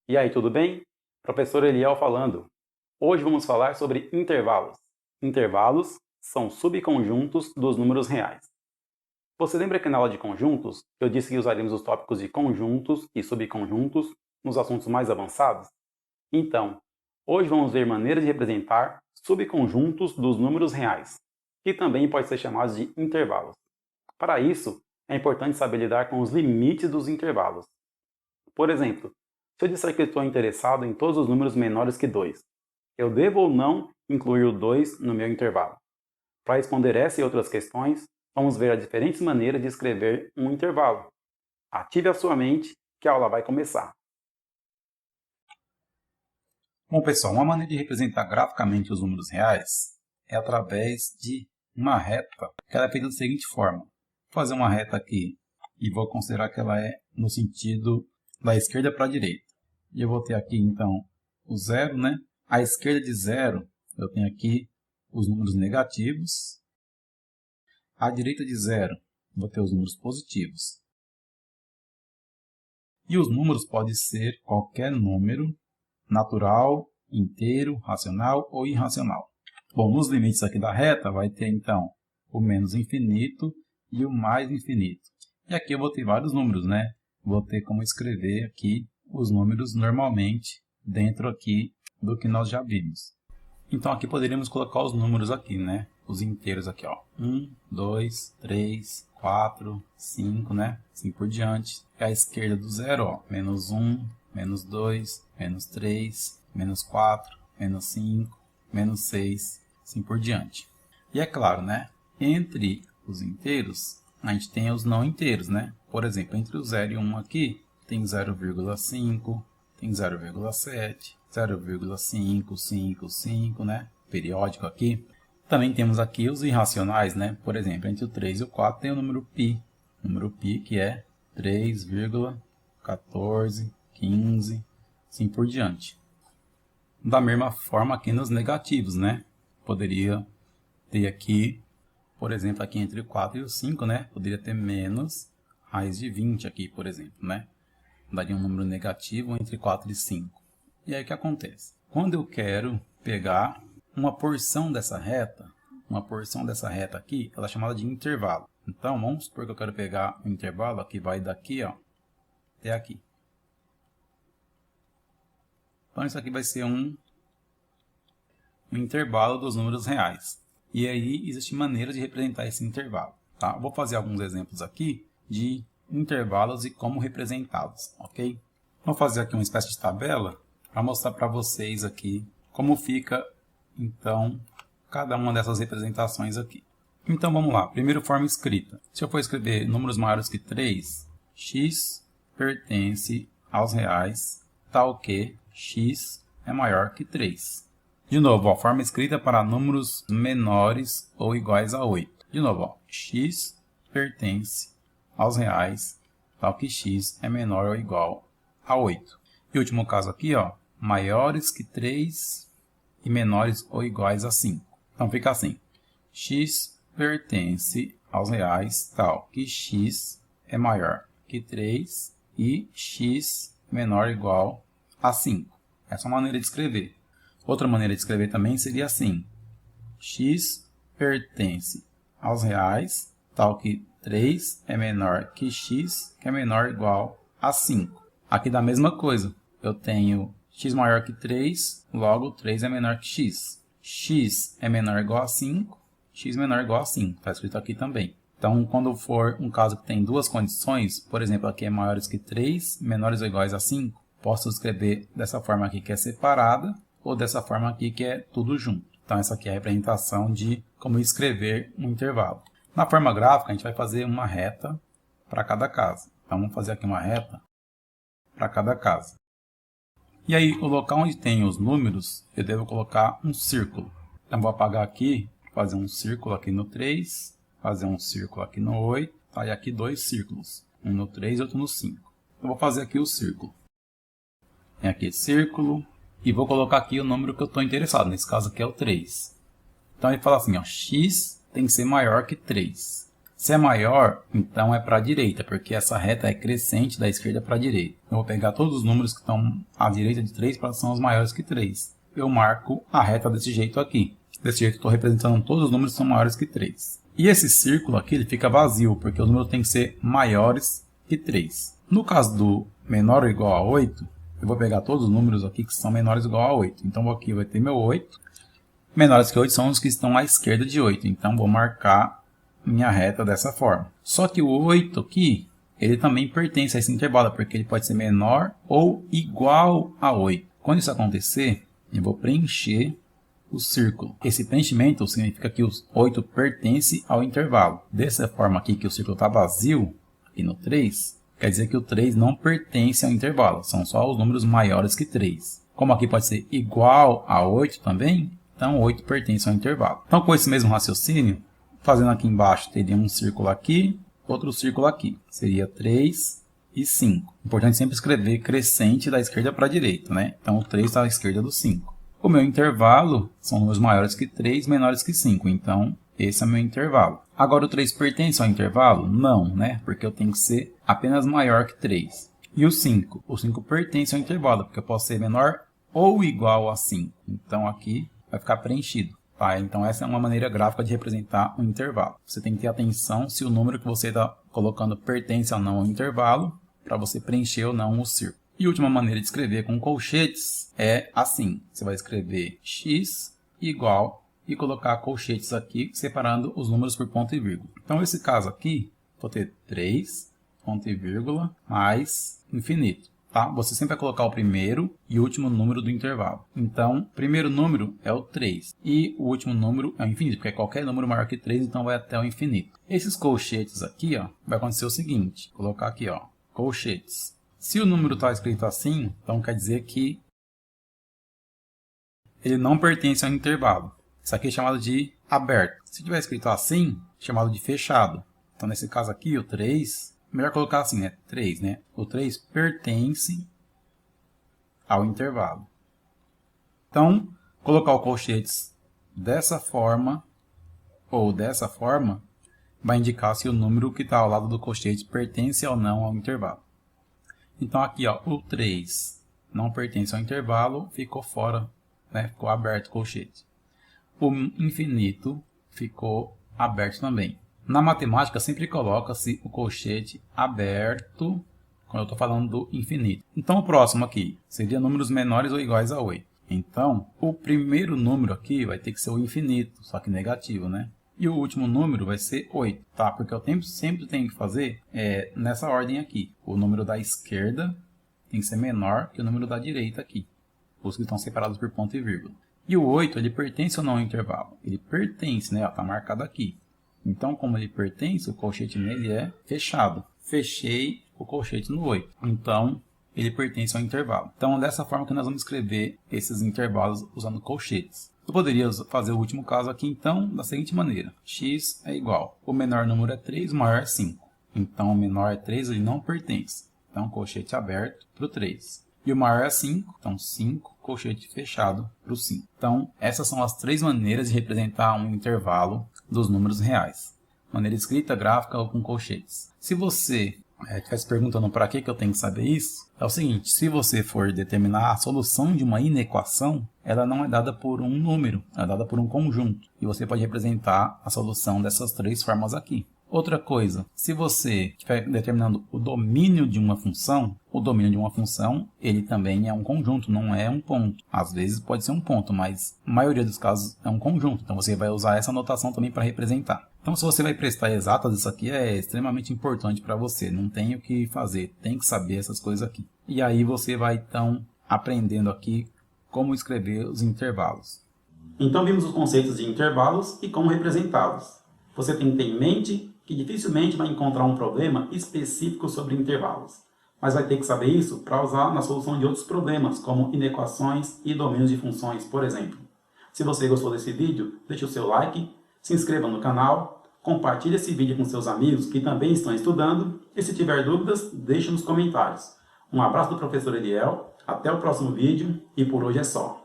E aí, tudo bem? Professor Eliel falando. Hoje vamos falar sobre intervalos. Intervalos são subconjuntos dos números reais. Você lembra que na aula de conjuntos eu disse que usaríamos os tópicos de conjuntos e subconjuntos nos assuntos mais avançados? Então, hoje vamos ver maneiras de representar subconjuntos dos números reais, que também pode ser chamados de intervalos. Para isso, é importante saber lidar com os limites dos intervalos. Por exemplo, se eu disser que estou interessado em todos os números menores que 2, eu devo ou não incluir o 2 no meu intervalo? Para responder essa e outras questões, vamos ver as diferentes maneiras de escrever um intervalo. Ative a sua mente, que a aula vai começar. Bom, pessoal, uma maneira de representar graficamente os números reais é através de uma reta, que ela é feita da seguinte forma. Vou fazer uma reta aqui e vou considerar que ela é no sentido da esquerda para a direita. E eu vou ter aqui, então, o zero, né? À esquerda de zero, eu tenho aqui os números negativos. À direita de zero, vou ter os números positivos. E os números podem ser qualquer número natural, inteiro, racional ou irracional. Bom, nos limites aqui da reta vai ter, então, o menos infinito e o mais infinito. E aqui eu vou ter vários números, né? Vou ter como escrever aqui os números normalmente dentro aqui do que nós já vimos. Então aqui poderíamos colocar os números aqui, né? Os inteiros aqui, ó. 1, 2, 3, 4, 5, né? Assim por diante. E à esquerda do zero, ó. Menos 1, menos 2, menos 3, menos 4, menos 5, menos 6, assim por diante. E é claro, né? Entre os inteiros, a gente tem os não inteiros, né? Por exemplo, entre o 0 e 1 aqui, tem 0,5, tem 0,7, 0,555, né? Periódico aqui. Também temos aqui os irracionais, né? Por exemplo, entre o 3 e o 4 tem o número π. O número π que é 3,14, 15, assim por diante. Da mesma forma aqui nos negativos, né? Poderia ter aqui, por exemplo, aqui entre o 4 e o 5, né? Poderia ter menos raiz de 20 aqui, por exemplo, né? Daria um número negativo entre 4 e 5. E aí o que acontece? Quando eu quero pegar uma porção dessa reta aqui, ela é chamada de intervalo. Então, vamos supor que eu quero pegar um intervalo que vai daqui, ó, até aqui. Então, isso aqui vai ser um intervalo dos números reais. E aí, existe maneira de representar esse intervalo. Tá? Eu vou fazer alguns exemplos aqui de intervalos e como representá-los, ok? Vou fazer aqui uma espécie de tabela para mostrar para vocês aqui como fica, então, cada uma dessas representações aqui. Então, vamos lá. Primeiro, forma escrita. Se eu for escrever números maiores que 3, x pertence aos reais, tal que x é maior que 3. De novo, ó, forma escrita para números menores ou iguais a 8. De novo, ó, x pertence aos reais, tal que x é menor ou igual a 8. E o último caso aqui, ó, maiores que 3 e menores ou iguais a 5. Então fica assim, x pertence aos reais, tal que x é maior que 3 e x menor ou igual a 5. Essa é uma maneira de escrever. Outra maneira de escrever também seria assim, x pertence aos reais, tal que 3 é menor que x, que é menor ou igual a 5. Aqui dá a mesma coisa. Eu tenho x maior que 3, logo 3 é menor que x. X é menor ou igual a 5, x menor ou igual a 5. Está escrito aqui também. Então, quando for um caso que tem duas condições, por exemplo, aqui é maiores que 3, menores ou iguais a 5, posso escrever dessa forma aqui que é separada, ou dessa forma aqui que é tudo junto. Então, essa aqui é a representação de como escrever um intervalo. Na forma gráfica, a gente vai fazer uma reta para cada caso. Então, vamos fazer aqui uma reta para cada caso. E aí, o local onde tem os números, eu devo colocar um círculo. Então, vou apagar aqui, fazer um círculo aqui no 3, fazer um círculo aqui no 8, tá? E aqui dois círculos, um no 3 e outro no 5. Eu vou fazer aqui o círculo. Tem aqui círculo, e vou colocar aqui o número que eu estou interessado, nesse caso aqui é o 3. Então, ele fala assim, ó, x tem que ser maior que 3. Se é maior, então é para a direita, porque essa reta é crescente da esquerda para a direita. Eu vou pegar todos os números que estão à direita de 3 para são os maiores que 3. Eu marco a reta desse jeito aqui. Desse jeito eu estou representando todos os números que são maiores que 3. E esse círculo aqui ele fica vazio, porque os números têm que ser maiores que 3. No caso do menor ou igual a 8, eu vou pegar todos os números aqui que são menores ou igual a 8. Então aqui vai ter meu 8. Menores que 8 são os que estão à esquerda de 8. Então vou marcar minha reta dessa forma. Só que o 8 aqui, ele também pertence a esse intervalo, porque ele pode ser menor ou igual a 8. Quando isso acontecer, eu vou preencher o círculo. Esse preenchimento significa que os 8 pertence ao intervalo. Dessa forma aqui que o círculo está vazio, aqui no 3, quer dizer que o 3 não pertence ao intervalo. São só os números maiores que 3. Como aqui pode ser igual a 8 também, então 8 pertence ao intervalo. Então com esse mesmo raciocínio, fazendo aqui embaixo, teria um círculo aqui, outro círculo aqui. Seria 3 e 5. Importante sempre escrever crescente da esquerda para a direita, né? Então o 3 está à esquerda do 5. O meu intervalo são números maiores que 3, menores que 5. Então esse é o meu intervalo. Agora o 3 pertence ao intervalo? Não, né? Porque eu tenho que ser apenas maior que 3. E o 5? O 5 pertence ao intervalo, porque eu posso ser menor ou igual a 5. Então aqui vai ficar preenchido. Tá, então essa é uma maneira gráfica de representar um intervalo. Você tem que ter atenção se o número que você está colocando pertence ou não ao intervalo, para você preencher ou não o círculo. E a última maneira de escrever com colchetes é assim. Você vai escrever x igual e colocar colchetes aqui, separando os números por ponto e vírgula. Então nesse caso aqui, vou ter 3, ponto e vírgula, mais infinito. Tá? Você sempre vai colocar o primeiro e o último número do intervalo. Então, o primeiro número é o 3 e o último número é o infinito, porque qualquer número maior que 3, então vai até o infinito. Esses colchetes aqui, ó, vai acontecer o seguinte, vou colocar aqui, ó, colchetes. Se o número está escrito assim, então quer dizer que ele não pertence ao intervalo. Isso aqui é chamado de aberto. Se tiver escrito assim, chamado de fechado. Então, nesse caso aqui, o 3... Melhor colocar assim, né? 3, né? O 3 pertence ao intervalo. Então, colocar o colchetes dessa forma ou dessa forma vai indicar se o número que está ao lado do colchete pertence ou não ao intervalo. Então, aqui, ó, o 3 não pertence ao intervalo, ficou fora, né? Ficou aberto o colchete. O infinito ficou aberto também. Na matemática, sempre coloca-se o colchete aberto quando eu estou falando do infinito. Então, o próximo aqui seria números menores ou iguais a 8. Então, o primeiro número aqui vai ter que ser o infinito, só que negativo, né? E o último número vai ser 8, tá? Porque eu sempre tenho que fazer nessa ordem aqui. O número da esquerda tem que ser menor que o número da direita aqui. Os que estão separados por ponto e vírgula. E o 8, ele pertence ou não ao intervalo? Ele pertence, né? Está marcado aqui. Então, como ele pertence, o colchete nele é fechado. Fechei o colchete no 8. Então, ele pertence ao intervalo. Então, dessa forma que nós vamos escrever esses intervalos usando colchetes. Eu poderia fazer o último caso aqui, então, da seguinte maneira. X é igual. O menor número é 3, o maior é 5. Então, o menor é 3, ele não pertence. Então, colchete aberto para o 3. E o maior é 5, então 5, colchete fechado para o 5. Então, essas são as 3 maneiras de representar um intervalo dos números reais. Maneira escrita, gráfica ou com colchetes. Se você estiver se perguntando para que eu tenho que saber isso, é o seguinte, se você for determinar a solução de uma inequação, ela não é dada por um número, ela é dada por um conjunto. E você pode representar a solução dessas 3 formas aqui. Outra coisa, se você estiver determinando o domínio de uma função, o domínio de uma função, ele também é um conjunto, não é um ponto. Às vezes pode ser um ponto, mas a maioria dos casos é um conjunto. Então você vai usar essa notação também para representar. Então se você vai prestar exatas, isso aqui é extremamente importante para você. Não tem o que fazer, tem que saber essas coisas aqui. E aí você vai então aprendendo aqui como escrever os intervalos. Então vimos os conceitos de intervalos e como representá-los. Você tem que ter em mente que dificilmente vai encontrar um problema específico sobre intervalos, mas vai ter que saber isso para usar na solução de outros problemas, como inequações e domínios de funções, por exemplo. Se você gostou desse vídeo, deixe o seu like, se inscreva no canal, compartilhe esse vídeo com seus amigos que também estão estudando e se tiver dúvidas, deixe nos comentários. Um abraço do professor Eliel, até o próximo vídeo e por hoje é só.